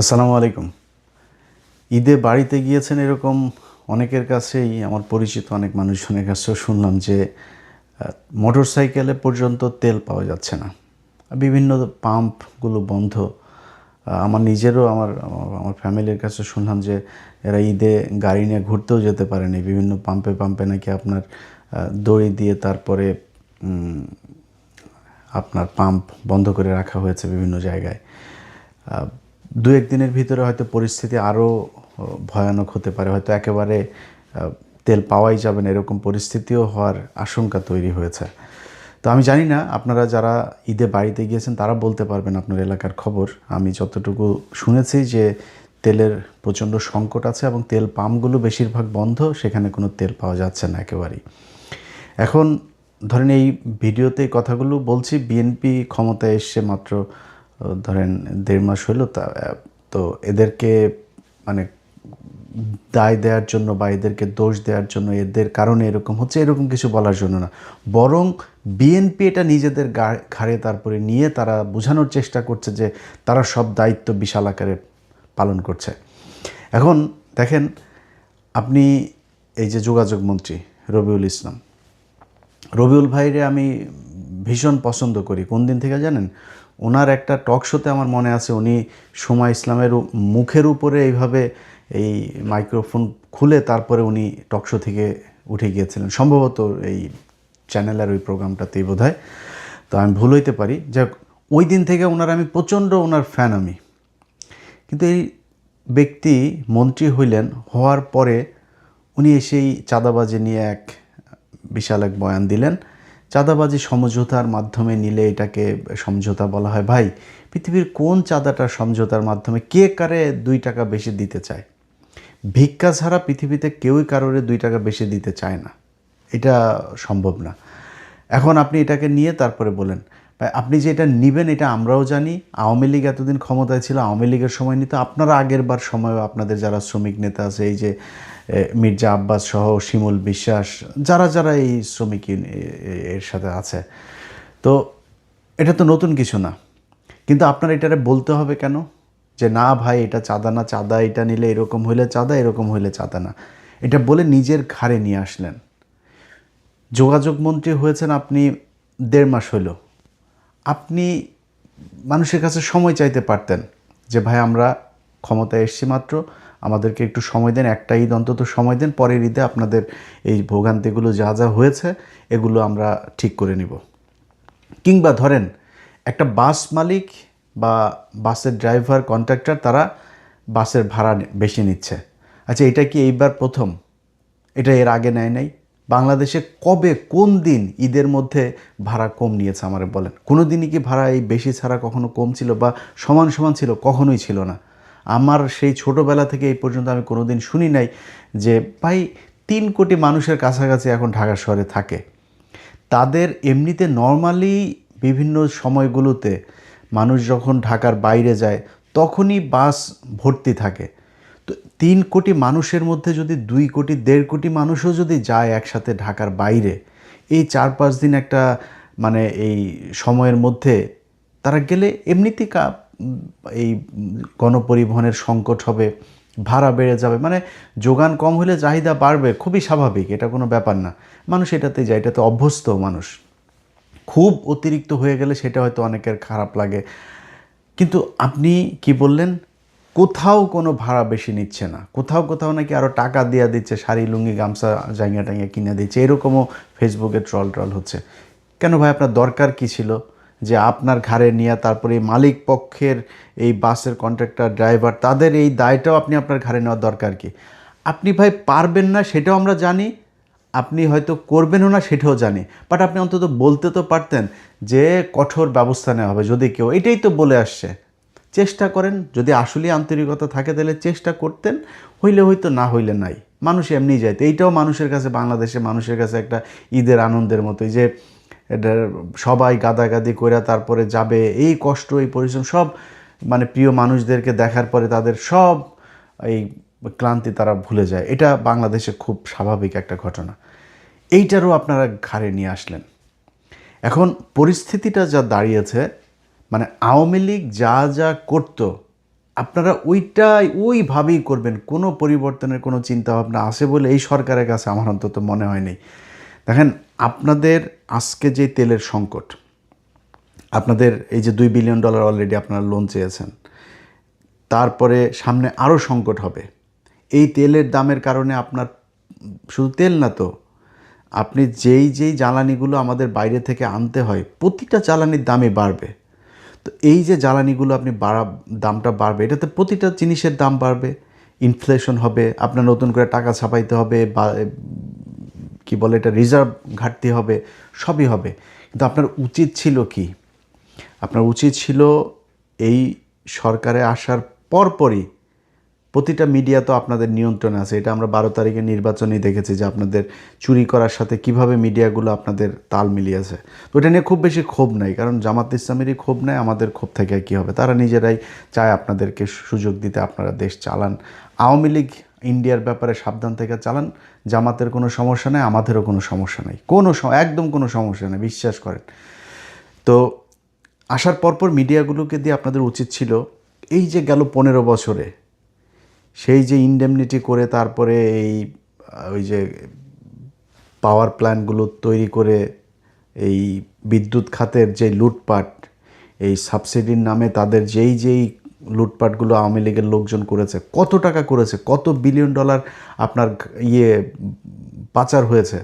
আসসালামু আলাইকুম। ঈদে বাড়িতে গিয়েছেন এরকম অনেকের কাছেই, আমার পরিচিত অনেক মানুষজনের কাছেও শুনলাম যে মোটরসাইকেলে পর্যন্ত তেল পাওয়া যাচ্ছে না। বিভিন্ন পাম্পগুলো বন্ধ। আমার নিজেরও আমার আমার ফ্যামিলির কাছে শুনলাম যে এরা ঈদে গাড়ি নিয়ে ঘুরতেও যেতে পারেনি। বিভিন্ন পাম্পে পাম্পে নাকি আপনার দড়ি দিয়ে তারপরে আপনার পাম্প বন্ধ করে রাখা হয়েছে বিভিন্ন জায়গায়। দু এক দিনের ভিতরে হয়তো পরিস্থিতি আরও ভয়ানক হতে পারে, হয়তো একেবারে তেল পাওয়াই যাবে না এরকম পরিস্থিতিও হওয়ার আশঙ্কা তৈরি হয়েছে। তো আমি জানি না আপনারা যারা ঈদে বাড়িতে গিয়েছেন তারা বলতে পারবেন আপনার এলাকার খবর। আমি যতটুকু শুনেছি যে তেলের প্রচণ্ড সংকট আছে এবং তেল পাম্পগুলো বেশিরভাগ বন্ধ, সেখানে কোনো তেল পাওয়া যাচ্ছে না একেবারেই। এখন ধরেন এই ভিডিওতে কথাগুলো বলছি, বিএনপি ক্ষমতায় এসছে মাত্র ধরেন 1.5 মাস হলো, তো এদেরকে মানে দায় দেওয়ার জন্য বা এদেরকে দোষ দেওয়ার জন্য, এদের কারণে এরকম হচ্ছে এরকম কিছু বলার জন্য না, বরং বিএনপি এটা নিজেদের ঘাড়ে তারপরে নিয়ে তারা বোঝানোর চেষ্টা করছে যে তারা সব দায়িত্ব বিশাল আকারে পালন করছে। এখন দেখেন, আপনি এই যে যোগাযোগ মন্ত্রী রবিউল ইসলাম, রবিউল ভাইরে আমি ভীষণ পছন্দ করি। কোন দিন থেকে জানেন? ওনার একটা টক শোতে আমার মনে আছে উনি সময় ইসলামের মুখের উপরে এইভাবে এই মাইক্রোফোন খুলে তারপরে উনি টক শো থেকে উঠে গিয়েছিলেন, সম্ভবত এই চ্যানেলের ওই প্রোগ্রামটাতেই বোধহয়, তো আমি ভুল হইতে পারি। যাক, ওই দিন থেকে ওনার আমি প্রচণ্ড ওনার ফ্যান আমি। কিন্তু এই ব্যক্তি মন্ত্রী হইলেন, হওয়ার পরে উনি এসেই চাঁদাবাজি নিয়ে বিশাল এক বয়ান দিলেন। চাঁদাবাজি সমঝোতার মাধ্যমে নিলে এটাকে সমঝোতা বলা হয়। ভাই, পৃথিবীর কোন চাঁদাটার সমঝোতার মাধ্যমে কে কারে 2 টাকা বেশি দিতে চায়? ভিক্ষা ছাড়া পৃথিবীতে কেউই কারোরে 2 টাকা বেশি দিতে চায় না, এটা সম্ভব না। এখন আপনি এটাকে নিয়ে তারপরে বলেন আপনি যে এটা নেবেন, এটা আমরাও জানি। আওয়ামী লীগ এতদিন ক্ষমতায় ছিল, আওয়ামী লীগের সময় নিত, আপনারা আগের বার সময় আপনাদের যারা শ্রমিক নেতা আছে, এই যে মির্জা আব্বাস সহ শিমুল বিশ্বাস, যারা যারা এই শ্রমিক এর সাথে আছে, তো এটা তো নতুন কিছু না। কিন্তু আপনার এটারে বলতে হবে কেন যে না ভাই এটা চাঁদা না, চাঁদা এটা নিলে এরকম হইলে চাঁদা, এরকম হইলে চাঁদা না, এটা বলে নিজের ঘাড়ে নিয়ে আসলেন। যোগাযোগ মন্ত্রী হয়েছেন আপনি 1.5 মাস হইল। আপনি মানুষের কাছে সময় চাইতে পারতেন যে ভাই আমরা ক্ষমতায় এসছি মাত্র, আমাদেরকে একটু সময় দেন, একটা ঈদ অন্তত সময় দেন, পরের ঈদে আপনাদের এই ভোগান্তিগুলো যা যা হয়েছে এগুলো আমরা ঠিক করে নিব। কিংবা ধরেন একটা বাস মালিক বা বাসের ড্রাইভার, কন্ট্রাক্টর, তারা বাসের ভাড়া বেশি নিচ্ছে। আচ্ছা, এটা কি এইবার প্রথম? এটা এর আগে নেয় নাই? বাংলাদেশে কবে, কোন দিন ঈদের মধ্যে ভাড়া কম নিয়েছে আমারে বলেন? কোনো দিনই কি ভাড়া এই বেশি ছাড়া কখনো কম ছিল বা সমান সমান ছিল? কখনোই ছিল না। আমার সেই ছোটোবেলা থেকে এই পর্যন্ত আমি কোনো দিন শুনি নাই যে ভাই 3 কোটি মানুষের কাছাকাছি এখন ঢাকা শহরে থাকে, তাদের এমনিতে নর্মালি বিভিন্ন সময়গুলোতে মানুষ যখন ঢাকার বাইরে যায় তখনই বাস ভর্তি থাকে। তো 3 কোটি মানুষের মধ্যে যদি 2 কোটি 1.5 কোটি মানুষও যদি যায় একসাথে ঢাকার বাইরে, এই 4-5 দিন একটা মানে এই সময়ের মধ্যে তারা গেলে এমনিতেই এই গণপরিবহনের সংকট হবে, ভাড়া বেড়ে যাবে, মানে যোগান কম হলে চাহিদা বাড়বে, খুবই স্বাভাবিক, এটা কোনো ব্যাপার না। মানুষ এটাতে যায়, এটাতে অভ্যস্ত মানুষ। খুব অতিরিক্ত হয়ে গেলে সেটা হয়তো অনেকের খারাপ লাগে। কিন্তু আপনি কি বললেন? কোথাও কোনো ভাড়া বেশি নিচ্ছে না, কোথাও কোথাও নাকি আরও টাকা দেওয়া দিচ্ছে, শাড়ি লুঙ্গি গামছা জাঙ্গিয়া টাঙ্গিয়া কিনে দিচ্ছে, এরকমও ফেসবুকে ট্রল হচ্ছে। কেন ভাই, আপনার দরকার কি ছিল যে আপনার ঘাড়ে নিয়ে তারপরে এই মালিক পক্ষের এই বাসের কন্ট্রাক্টর ড্রাইভার তাদের এই দায়টাও আপনি আপনার ঘাড়ে নেওয়ার দরকার কি? আপনি ভাই পারবেন না সেটাও আমরা জানি, আপনি হয়তো করবেনও না সেটাও জানি, বাট আপনি অন্তত বলতে তো পারতেন যে কঠোর ব্যবস্থা নেওয়া হবে যদি কেউ, এটাই তো বলে আসছে। চেষ্টা করেন, যদি আসলেই আন্তরিকতা থাকে তাহলে চেষ্টা করতেন, হইলে হয়তো, না হইলে নাই, মানুষ এমনি যাইতো। এইটাও মানুষের কাছে, বাংলাদেশে মানুষের কাছে একটা ঈদের আনন্দের মতোই যে এটা সবাই গাদাগাদি করে তারপরে যাবে, এই কষ্ট এই পরিশ্রম সব মানে প্রিয় মানুষদেরকে দেখার পরে তাদের সব এই ক্লান্তি তারা ভুলে যায়। এটা বাংলাদেশে খুব স্বাভাবিক একটা ঘটনা। এইটারও আপনারা ঘাড়ে নিয়ে আসলেন। এখন পরিস্থিতিটা যা দাঁড়িয়েছে, মানে আওয়ামী লীগ যা যা করতো আপনারা ওইভাবেই করবেন। কোনো পরিবর্তনের কোনো চিন্তাভাবনা আছে বলে এই সরকারের কাছে আমার অন্তত মনে হয়নি। দেখেন, আপনাদের আজকে যে তেলের সংকট, আপনাদের এই যে $2 বিলিয়ন অলরেডি আপনারা লোন চেয়েছেন, তারপরে সামনে আরও সংকট হবে। এই তেলের দামের কারণে আপনার শুধু তেল না তো, আপনি যেই জ্বালানিগুলো আমাদের বাইরে থেকে আনতে হয়, প্রতিটা জ্বালানির দামই বাড়বে। তো এই যে জ্বালানিগুলো আপনি দামটা বাড়বে, এটাতে প্রতিটা জিনিসের দাম বাড়বে, ইনফ্লেশন হবে, আপনার নতুন করে টাকা ছাপাইতে হবে, বা কি বলে এটা, রিজার্ভ ঘাটতি হবে, সবই হবে। কিন্তু আপনার উচিত ছিল কি? আপনার উচিত ছিল এই সরকারে আসার পরপরই, প্রতিটা মিডিয়া তো আপনাদের নিয়ন্ত্রণে আছে, এটা আমরা 12 তারিখের নির্বাচনেই দেখেছি যে আপনাদের চুরি করার সাথে কিভাবে মিডিয়াগুলো আপনাদের তাল মিলিয়েছে। তো এটা নিয়ে খুব বেশি ক্ষোভ নাই, কারণ জামাত ইসলামেরই ক্ষোভ নাই, আমাদের ক্ষোভ থেকে কী হবে? তারা নিজেরাই চায় আপনাদেরকে সুযোগ দিতে, আপনারা দেশ চালান। আওয়ামী লীগ ইন্ডিয়ার ব্যাপারে সাবধান থেকে চালান। জামাতের কোনো সমস্যা নেই, আমাদেরও কোনো সমস্যা নেই, একদম কোনো সমস্যা নেই, বিশ্বাস করেন। তো আসার পরপর মিডিয়াগুলোকে দিয়ে আপনাদের উচিত ছিল, এই যে গেল 15 বছরে সেই যে ইনডেমনিটি করে, তারপরে ওই যে পাওয়ার প্ল্যান্টগুলো তৈরি করে এই বিদ্যুৎ খাতের যে লুটপাট, এই সাবসিডির নামে তাদের যেই লুটপাটগুলো আওয়ামী লীগের লোকজন করেছে, কত টাকা করেছে, কত $1 বিলিয়ন আপনার পাচার হয়েছে,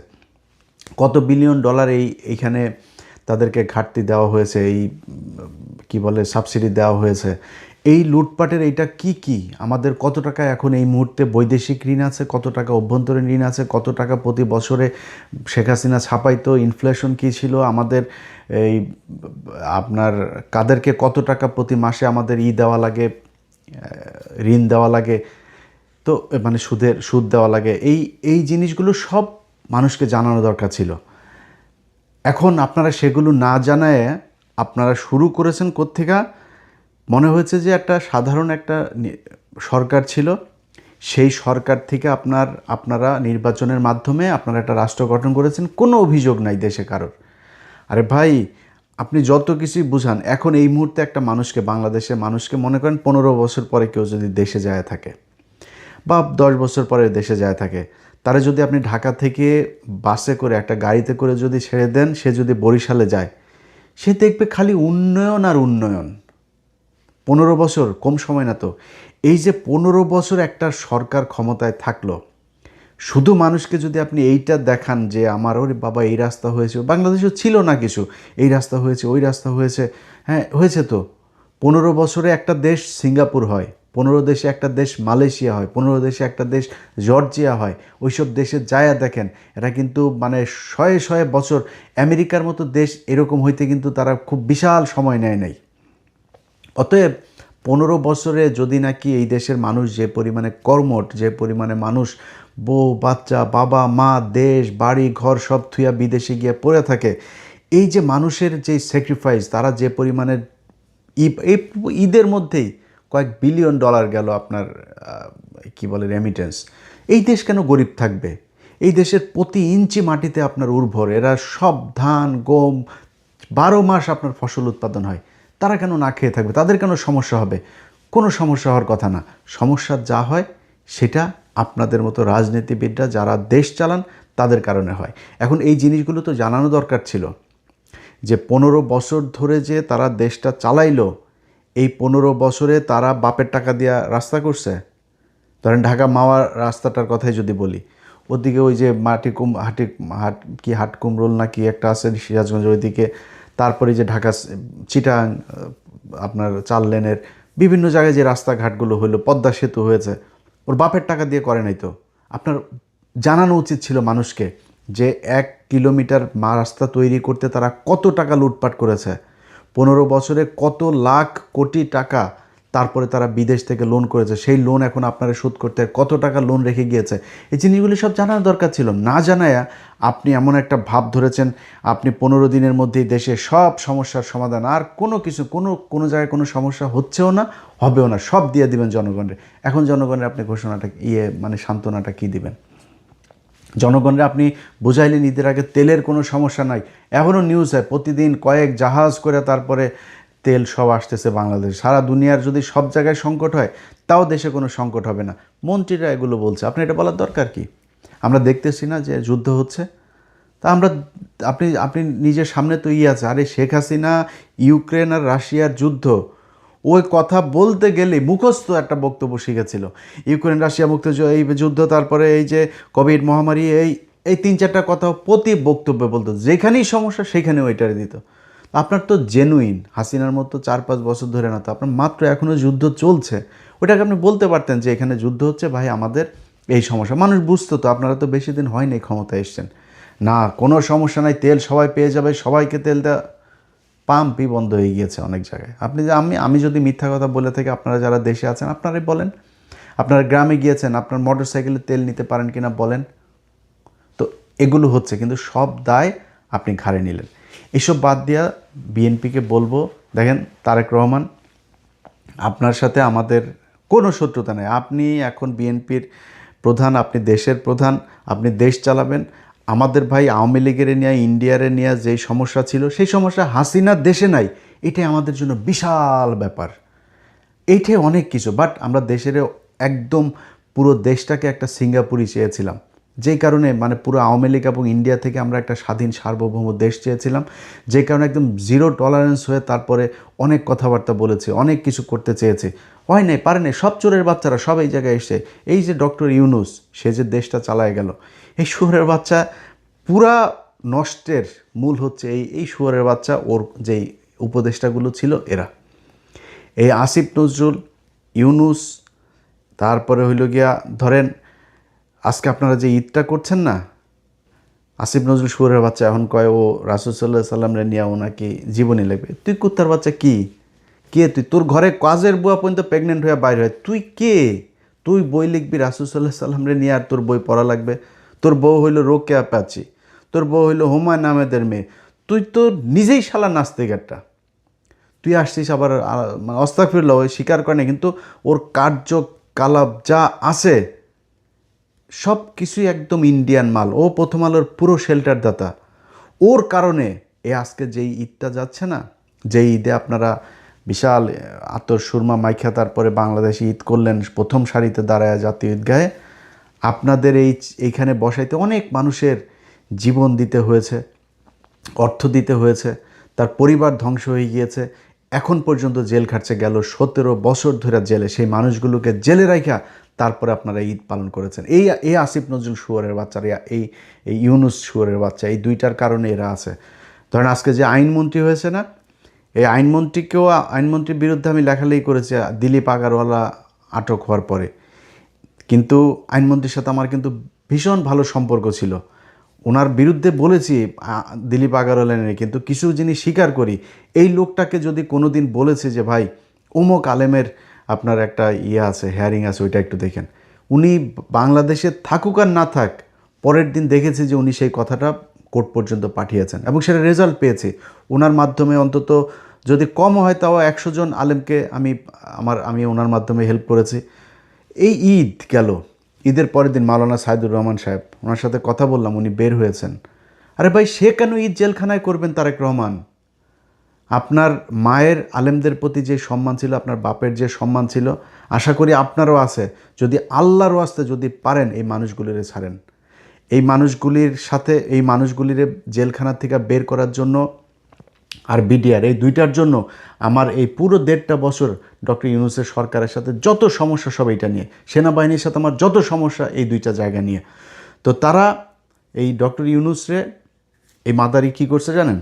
কত $1 বিলিয়ন এইখানে তাদেরকে ঘাটতি দেওয়া হয়েছে, এই কি বলে সাবসিডি দেওয়া হয়েছে। এই লুটপাটের এইটা কি আমাদের কত টাকা এখন এই মুহূর্তে বৈদেশিক ঋণ আছে, কত টাকা অভ্যন্তরীণ ঋণ আছে, কত টাকা প্রতি বছরে শেখ হাসিনা ছাপাইতো, ইনফ্লেশন কী ছিল আমাদের, এই আপনার কাদেরকে কত টাকা প্রতি মাসে আমাদের দেওয়া লাগে, ঋণ দেওয়া লাগে, তো মানে সুদ দেওয়া লাগে। এই জিনিসগুলো সব মানুষকে জানানো দরকার ছিল। এখন আপনারা সেগুলো না জানায় আপনারা শুরু করেছেন কোত্থেকে? মনে হয়েছে যে একটা সাধারণ একটা সরকার ছিল, সেই সরকার থেকে আপনারা নির্বাচনের মাধ্যমে আপনারা একটা রাষ্ট্র গঠন করেছেন, কোনো অভিযোগ নাই দেশে কারোর। আরে ভাই, আপনি যত কিছুই বুঝান, এখন এই মুহূর্তে একটা মানুষকে, বাংলাদেশের মানুষকে মনে করেন 15 বছর পরে কেউ যদি দেশে যায় থাকে, বা 10 বছর পরে দেশে যায় থাকে, তারা যদি আপনি ঢাকা থেকে বাসে করে, একটা গাড়িতে করে যদি ছেড়ে দেন, সে যদি বরিশালে যায়, সে দেখবে খালি উন্নয়ন আর উন্নয়ন। 15 বছর কম সময় না তো। এই যে 15 বছর একটা সরকার ক্ষমতায় থাকলো, শুধু মানুষকে যদি আপনি এইটা দেখান যে আমার ওরে বাবা এই রাস্তা হয়েছে, বাংলাদেশেও ছিল না কিছু, এই রাস্তা হয়েছে, ওই রাস্তা হয়েছে, হ্যাঁ হয়েছে তো। 15 বছরে একটা দেশ সিঙ্গাপুর হয়, 15 দেশে একটা দেশ মালয়েশিয়া হয়, 15 দেশে একটা দেশ জর্জিয়া হয়। ওইসব দেশে যায়া দেখেন, এটা কিন্তু মানে শয়ে বছর, আমেরিকার মতো দেশ এরকম হইতে কিন্তু তারা খুব বিশাল সময় নেয় নাই। অতএব 15 বছরে যদি নাকি এই দেশের মানুষ যে পরিমাণে কর্মঠ, যে পরিমাণে মানুষ বউ বাচ্চা বাবা মা দেশ বাড়ি ঘর সব থুয়া বিদেশে গিয়ে পড়ে থাকে, এই যে মানুষের যে স্যাক্রিফাইস, তারা যে পরিমাণে এই ঈদের মধ্যেই কয়েক $1 বিলিয়ন গেল আপনার কি বলে রেমিটেন্স। এই দেশ কেন গরিব থাকবে? এই দেশের প্রতি ইঞ্চি মাটিতে আপনার উর্বর, এরা সব ধান গম 12 মাস আপনার ফসল উৎপাদন হয়, তারা কেন না খেয়ে থাকবে? তাদের কেন সমস্যা হবে? কোনো সমস্যা হওয়ার কথা না। সমস্যা যা হয় সেটা আপনাদের মতো রাজনীতিবিদরা যারা দেশ চালান তাদের কারণে হয়। এখন এই জিনিসগুলো তো জানানো দরকার ছিল যে 15 বছর ধরে যে তারা দেশটা চালাইলো, এই 15 বছরে তারা বাপের টাকা দিয়া রাস্তা করছে। ধরেন ঢাকা মাওয়া রাস্তাটার কথাই যদি বলি, ওদিকে ওই যে হাট কুমরোল না কি একটা আছে সিরাজগঞ্জের ওইদিকে, তারপরে যে ঢাকা চিটাগাং আপনার 4 লেনের বিভিন্ন জায়গায় যে রাস্তাঘাটগুলো হলো, পদ্মা সেতু হয়েছে, ওর বাপের টাকা দিয়ে করে নাই তো। আপনার জানানো উচিত ছিল মানুষকে যে 1 কিলোমিটার রাস্তা তৈরি করতে তারা কত টাকা লুটপাট করেছে, 15 বছরে কত লাখ কোটি টাকা তারপরে তারা বিদেশ থেকে লোন করেছে, সেই লোন এখন আপনারা শোধ করতে কত টাকা লোন রেখে গিয়েছে। এই জিনিসগুলি সব জানার দরকার ছিল। না জানায়া আপনি এমন একটা ভাব ধরেছেন আপনি 15 দিনের মধ্যেই দেশে সব সমস্যার সমাধান, আর কোনো জায়গায় কোনো সমস্যা হচ্ছেও না, হবেও না, সব দিয়ে দিবেন জনগণের। এখন জনগণের আপনি ঘোষণাটা মানে সান্ত্বনাটা কি দিবেন? জনগণরা আপনি বুঝাইলেন ঈদের আগে তেলের কোনো সমস্যা নাই, এখনও নিউজ হয় প্রতিদিন কয়েক জাহাজ করে তারপরে তেল সব আসতেছে বাংলাদেশ। সারা দুনিয়ার যদি সব জায়গায় সংকট হয় তাও দেশে কোনো সংকট হবে না। মন্ত্রীরা এগুলো বলছে, আপনি এটা বলার দরকার কি? আমরা দেখতেছি না যে যুদ্ধ হচ্ছে? তা আমরা, আপনি আপনি নিজের সামনে তো আছে, আরে শেখ হাসিনা ইউক্রেন আর রাশিয়ার যুদ্ধ, ওই কথা বলতে গেলে মুখস্থ একটা বক্তব্য শিখেছিল। ইউক্রেন রাশিয়া মুক্ত এই যুদ্ধ, তারপরে এই যে কোভিড মহামারী, এই এই 3-4টা কথা প্রতি বক্তব্যে বলতো, যেখানেই সমস্যা সেখানে ওইটারে দিত। আপনার তো জেনুইন হাসিনার মতো 4-5 বছর ধরে না, তো আপনার মাত্র এখনও যুদ্ধ চলছে, ওইটাকে আপনি বলতে পারতেন যে এখানে যুদ্ধ হচ্ছে ভাই, আমাদের এই সমস্যা, মানুষ বুঝতো তো। আপনারা তো বেশি দিন হয়নি ক্ষমতায় এসছেন, না কোনো সমস্যা নাই, তেল সবাই পেয়ে যাবে, সবাইকে তেল দেওয়া, পাম্পই বন্ধ হয়ে গিয়েছে অনেক জায়গায়। আপনি যে আমি যদি মিথ্যা কথা বলে থাকি, আপনারা যারা দেশে আছেন আপনারাই বলেন। আপনারা গ্রামে গিয়েছেন, আপনার মোটর সাইকেলে তেল নিতে পারেন কিনা বলেন। তো এগুলো হচ্ছে, কিন্তু সব দায় আপনি ঘাড়ে নিলেন। এসব বাদ দিয়া বিএনপিকে বলবো, দেখেন তারেক রহমান, আপনার সাথে আমাদের কোনো শত্রুতা নেই। আপনি এখন বিএনপির প্রধান, আপনি দেশের প্রধান, আপনি দেশ চালাবেন। আমাদের ভাই আওয়ামী লীগের নিয়ে, ইন্ডিয়ারে নিয়ে যেই সমস্যা ছিল, সেই সমস্যা হাসিনার দেশে নাই। এটাই আমাদের জন্য বিশাল ব্যাপার, এইটাই অনেক কিছু। বাট আমরা দেশের একদম পুরো দেশটাকে একটা সিঙ্গাপুরই চেয়েছিলাম, যেই কারণে মানে পুরো আওয়ামী লীগ এবং ইন্ডিয়া থেকে আমরা একটা স্বাধীন সার্বভৌম দেশ চেয়েছিলাম, যে কারণে একদম জিরো টলারেন্স হয়ে তারপরে অনেক কথাবার্তা বলেছে, অনেক কিছু করতে চেয়েছে, হয় নাই, পারে নাই। সব চোরের বাচ্চারা সব এই জায়গায় এসে, এই যে ডক্টর ইউনূস, সে যে দেশটা চালায় গেল, এই শুয়োরের বাচ্চা, পুরা নষ্টের মূল হচ্ছে এই শুয়োরের বাচ্চা, ওর যেই উপদেষ্টাগুলো ছিল এরা, এই আসিফ নজরুল, ইউনূস, তারপরে হইল গিয়া ধরেন আজকে আপনারা যে ঈদটা করছেন না, আসিফ নজরুল শুয়োরের বাচ্চা এখন কয় ও রাসূল সাল্লাল্লাহু আলাইহি সাল্লামরে নিয়ে ওনাকে জীবনী লাগবে। তুই কুত্তার বাচ্চা কি? কে তুই? তোর ঘরে কাজের বুয়া পর্যন্ত প্রেগনেন্ট হয়ে বাইরে হয়, তুই কে? তুই বই লিখবি রাসূল সাল্লাল্লাহু আলাইহি সাল্লামরে নিয়ে, আর তোর বই পড়া লাগবে? তোর বউ হইল রোকেয়া প্যাচি, তোর বউ হইল হুমায়ুন আহমেদের মেয়ে, তুই তো নিজেই শালা নাস্তিক একটা। তুই আসছিস আবার আস্তাগফিরুল্লাহ, ওই স্বীকার করে না, কিন্তু ওর কার্যকলাপ যা আছে সব কিছুই একদম ইন্ডিয়ান মাল। ও প্রথম আলোর পুরো শেল্টার দাতা। ওর কারণে আজকে যেই ঈদটা যাচ্ছে না, যেই ঈদে আপনারা বিশাল আতর সুরমা মাইখা তারপরে বাংলাদেশে ঈদ করলেন, প্রথম সারিতে দাঁড়ায় জাতীয় ঈদগাহে, আপনাদের এইখানে বসাইতে অনেক মানুষের জীবন দিতে হয়েছে, অর্থ দিতে হয়েছে, তার পরিবার ধ্বংস হয়ে গিয়েছে, এখন পর্যন্ত জেল খাটছে, গেল 17 বছর ধরে জেলে। সেই মানুষগুলোকে জেলে রাখা তারপরে আপনারা ঈদ পালন করেছেন। এই আসিফ নজরুল শুয়োরের বাচ্চারা, এই ইউনূস শুয়োরের বাচ্চা, এই দুইটার কারণে এরা আছে। ধরেন আজকে যে আইনমন্ত্রী হয়েছে না, এই আইনমন্ত্রীর বিরুদ্ধে আমি লেখালেখি করেছি দিলীপ আগারওয়ালা আটক হওয়ার পরে, কিন্তু আইনমন্ত্রীর সাথে আমার কিন্তু ভীষণ ভালো সম্পর্ক ছিল। ওনার বিরুদ্ধে বলেছি দিলীপ আগারওয়ালা নিয়ে, কিন্তু কিছু জিনিস স্বীকার করি। এই লোকটাকে যদি কোনো দিন বলেছে যে ভাই অমুক আলেমের আপনার একটা আছে, হেয়ারিং আছে, ওইটা একটু দেখেন, উনি বাংলাদেশে থাকুক আর না থাক, পরের দিন দেখেছি যে উনি সেই কথাটা কোর্ট পর্যন্ত পাঠিয়েছেন এবং সেটা রেজাল্ট পেয়েছে। ওনার মাধ্যমে অন্তত যদি কম হয় তাও 100 জন আলেমকে আমি ওনার মাধ্যমে হেল্প করেছি। এই ঈদ গেল, ঈদের পরের দিন মাওলানা সাইদুর রহমান সাহেব, ওনার সাথে কথা বললাম, উনি বের হয়েছেন। আরে ভাই, সে কেন ঈদ জেলখানায় করবেন? তারেক রহমান, আপনার মায়ের আলেমদের প্রতি যে সম্মান ছিল, আপনার বাপের যে সম্মান ছিল, আশা করি আপনারও আছে। যদি আল্লাহর ওয়াস্তে যদি পারেন এই মানুষগুলিরে ছাড়েন, এই মানুষগুলির সাথে, এই মানুষগুলিরে জেলখানা থেকে বের করার জন্য আর বিডিআর, এই দুইটার জন্য আমার এই পুরো 1.5 বছর ডক্টর ইউনূসের সরকারের সাথে যত সমস্যা সব এইটা নিয়ে, সেনাবাহিনীর সাথে আমার যত সমস্যা এই দুইটা জায়গা নিয়ে। তো তারা এই ডক্টর ইউনূসরে, এই মাদারি কী করছে জানেন?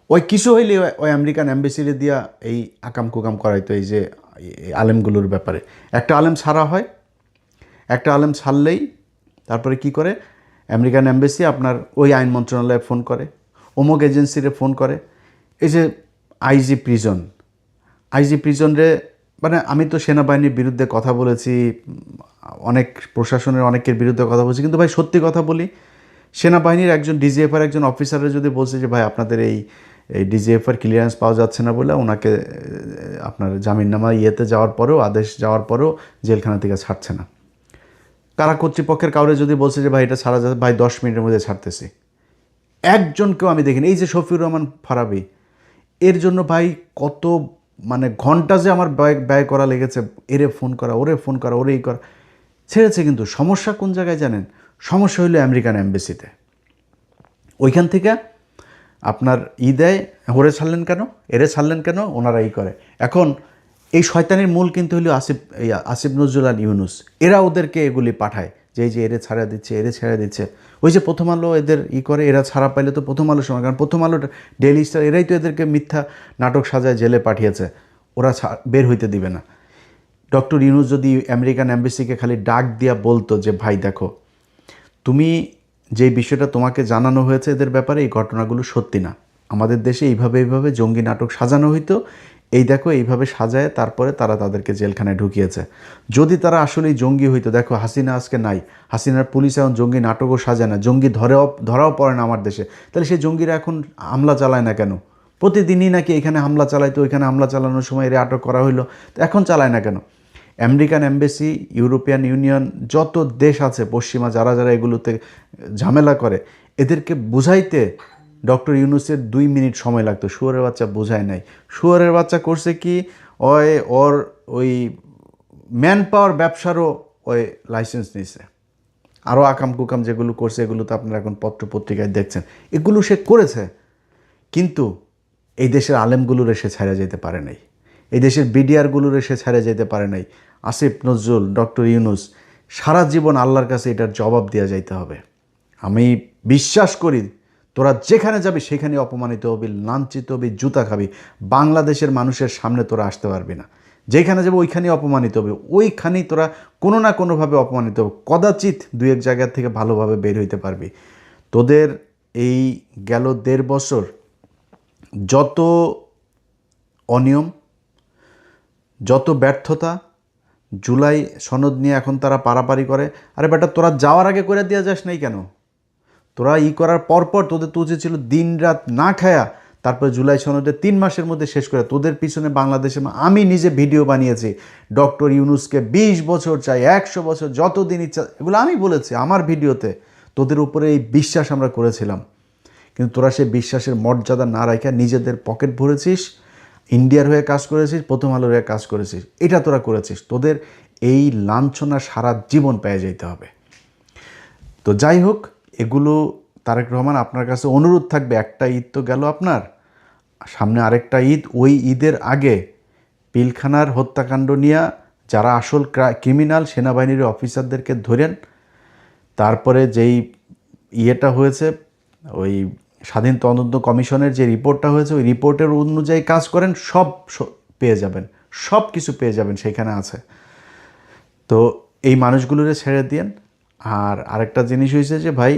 ওই কিছু হইলে ওই আমেরিকান অ্যাম্বাসিরে দিয়া এই আকাম কুকাম করাইতো, এই যে আলেমগুলোর ব্যাপারে। একটা আলেম ছাড়া হয়, একটা আলেম ছাড়লেই তারপরে কি করে, আমেরিকান অ্যাম্বাসি আপনার ওই আইন মন্ত্রণালয়ে ফোন করে, অমুক এজেন্সিরে ফোন করে। এই যে আইজি প্রিজনরে, মানে আমি তো সেনাবাহিনীর বিরুদ্ধে কথা বলেছি, অনেক প্রশাসনের অনেকের বিরুদ্ধে কথা বলছি, কিন্তু ভাই সত্যি কথা বলি, সেনাবাহিনীর একজন ডিজিএফআর একজন অফিসারের যদি বলছে যে ভাই আপনাদের এই ডিজিএফআর ক্লিয়ারেন্স পাওয়া যাচ্ছে না বলে ওনাকে আপনার জামিননামা যাওয়ার পরেও, আদেশ যাওয়ার পরেও জেলখানা থেকে ছাড়ছে না, কারা কর্তৃপক্ষের কাউরে যদি বলছে যে ভাই এটা ছাড়া যাচ্ছে, ভাই 10 মিনিটের মধ্যে ছাড়তেছি, একজনকেও আমি দেখিনি। এই যে শফিউর রহমান ফারাবি, এর জন্য ভাই কত মানে ঘন্টা যে আমার ব্যয় করা লেগেছে, এরে ফোন করা, ওরে ফোন করা, ওরে করা, ছেড়েছে। কিন্তু সমস্যা কোন জায়গায় জানেন? সমস্যা হইলো আমেরিকান এম্বাসিতে। ওইখান থেকে আপনার দেয়, ওরে ছাড়লেন কেন, এরে ছাড়লেন কেন, ওনারা করে। এখন এই শয়তানির মূল কিন্তু হলো আসিফ নজরুল আর ইউনুস। এরা ওদেরকে এগুলি পাঠায় যে এই যে এরে ছাড়া দিচ্ছে, এরে ছেড়ে দিচ্ছে। ওই যে প্রথম আলো এদের করে, এরা ছাড়া পাইলে তো প্রথম আলোর সময়, কারণ প্রথম আলো, ডেইলি স্টার, এরাই তো এদেরকে মিথ্যা নাটক সাজায় জেলে পাঠিয়েছে। ওরা বের হইতে দিবে না। ডক্টর ইউনুস যদি আমেরিকান এম্বাসিকে খালি ডাক দিয়া বলতো যে ভাই দেখো, তুমি যে বিষয়টা তোমাকে জানানো হয়েছে এদের ব্যাপারে, এই ঘটনাগুলো সত্যি না, আমাদের দেশে এইভাবে জঙ্গি নাটক সাজানো হইতো, এই দেখো এইভাবে সাজায় তারপরে তারা তাদেরকে জেলখানায় ঢুকিয়েছে। যদি তারা আসলেই জঙ্গি হইতো, দেখো হাসিনা আজকে নাই, হাসিনার পুলিশ এখন জঙ্গি নাটকও সাজায় না, জঙ্গি ধরাও পড়ে না আমার দেশে, তাহলে সেই জঙ্গিরা এখন হামলা চালায় না কেন? প্রতিদিনই নাকি এখানে হামলা চালাইতো, ওইখানে হামলা চালানোর সময় এরা আটক করা হইলো, তো এখন চালায় না কেন? আমেরিকান এম্বাসি, ইউরোপিয়ান ইউনিয়ন, যত দেশ আছে পশ্চিমা, যারা যারা এগুলোতে ঝামেলা করে, এদেরকে বুঝাইতে ডক্টর ইউনুসের 2 মিনিট সময় লাগতো। শুয়োরের বাচ্চা বোঝায় নাই। শুয়োরের বাচ্চা করছে কি, ওর ওই ম্যান পাওয়ার ব্যবসারও ওই লাইসেন্স নিছে। আরও আকাম কুকাম যেগুলো করছে, এগুলো তো আপনারা এখন পত্রপত্রিকায় দেখছেন, এগুলো সে করেছে। কিন্তু এই দেশের আলেমগুলোর সে ছাড়া যেতে পারে নাই, এই দেশের বিডিআরগুলোর সে ছাড়া যেতে পারে নাই। আসিফ নজরুল, ডক্টর ইউনুস, সারা জীবন আল্লাহর কাছে এটার জবাব দেওয়া যাইতে হবে। আমি বিশ্বাস করি তোরা যেখানে যাবি সেখানে অপমানিত হবি, লাঞ্ছিত হবি, জুতা খাবি, বাংলাদেশের মানুষের সামনে তোরা আসতে পারবি না। যেখানে যাবে ওইখানেই অপমানিত হবে, ওইখানেই তোরা কোনো না কোনোভাবে অপমানিত হবে। কদাচিৎ 2-1 জায়গার থেকে ভালোভাবে বের হইতে পারবি। তোদের এই গেল 1.5 বছর যত অনিয়ম, যত ব্যর্থতা, জুলাই সনদ নিয়ে এখন তারা পারাপারি করে। আরে বেটা, তোরা যাওয়ার আগে করে দিয়ে যাস নাই কেন? তোরা করার পরপর তোদের তো উচিত ছিল দিন রাত না খায়া তারপরে জুলাই সনদে 3 মাসের মধ্যে শেষ করে। তোদের পিছনে বাংলাদেশে আমি নিজে ভিডিও বানিয়েছি, ডক্টর ইউনুসকে 20 বছর চাই, 100 বছর, যতদিন ইচ্ছা, এগুলো আমি বলেছি আমার ভিডিওতে। তোদের উপরে এই বিশ্বাস আমরা করেছিলাম, কিন্তু তোরা সেই বিশ্বাসের মর্যাদা না রাখা নিজেদের পকেট ভরেছিস, ইন্ডিয়ার হয়ে কাজ করেছিস, প্রথম আলোর হয়ে কাজ করেছিস, এটা তোরা করেছিস। তোদের এই লাঞ্ছনা সারা জীবন পেয়ে যেতে হবে। তো যাই হোক, এগুলো তারেক রহমান, আপনার কাছে অনুরোধ থাকবে, একটা ঈদ তো গেল আপনার, সামনে আরেকটা ঈদ, ওই ঈদের আগে পিলখানার হত্যাকাণ্ড নিয়ে যারা আসল ক্রিমিনাল সেনাবাহিনীর অফিসারদেরকে ধরেন, তারপরে যেই ইয়েটা হয়েছে, ওই স্বাধীন তদন্ত কমিশনের যে রিপোর্টটা হয়েছে, ওই রিপোর্টের অনুযায়ী কাজ করেন, সব পেয়ে যাবেন, সব কিছু পেয়ে যাবেন, সেখানে আছে। তো এই মানুষগুলোরে ছেড়ে দিয়েন। আর আরেকটা জিনিস হয়েছে যে ভাই,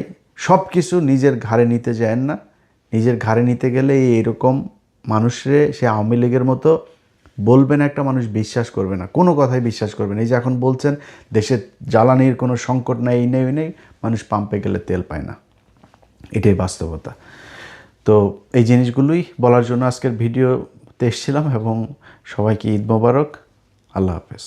সব কিছু নিজের ঘাড়ে নিতে যায় না। নিজের ঘাড়ে নিতে গেলে এইরকম মানুষরে, সে আওয়ামী লীগের মতো বলবেন একটা মানুষ বিশ্বাস করবে না, কোনো কথাই বিশ্বাস করবে না। এই যে এখন বলছেন দেশে জ্বালানির কোনো সংকট নাই, এই নেই ওই নেই, মানুষ পাম্পে গেলে তেল পায় না, এটাই বাস্তবতা। তো এই জিনিসগুলোই বলার জন্য আজকের ভিডিওতে এসেছিলাম, এবং সবাইকে ঈদ মোবারক, আল্লাহ হাফেজ।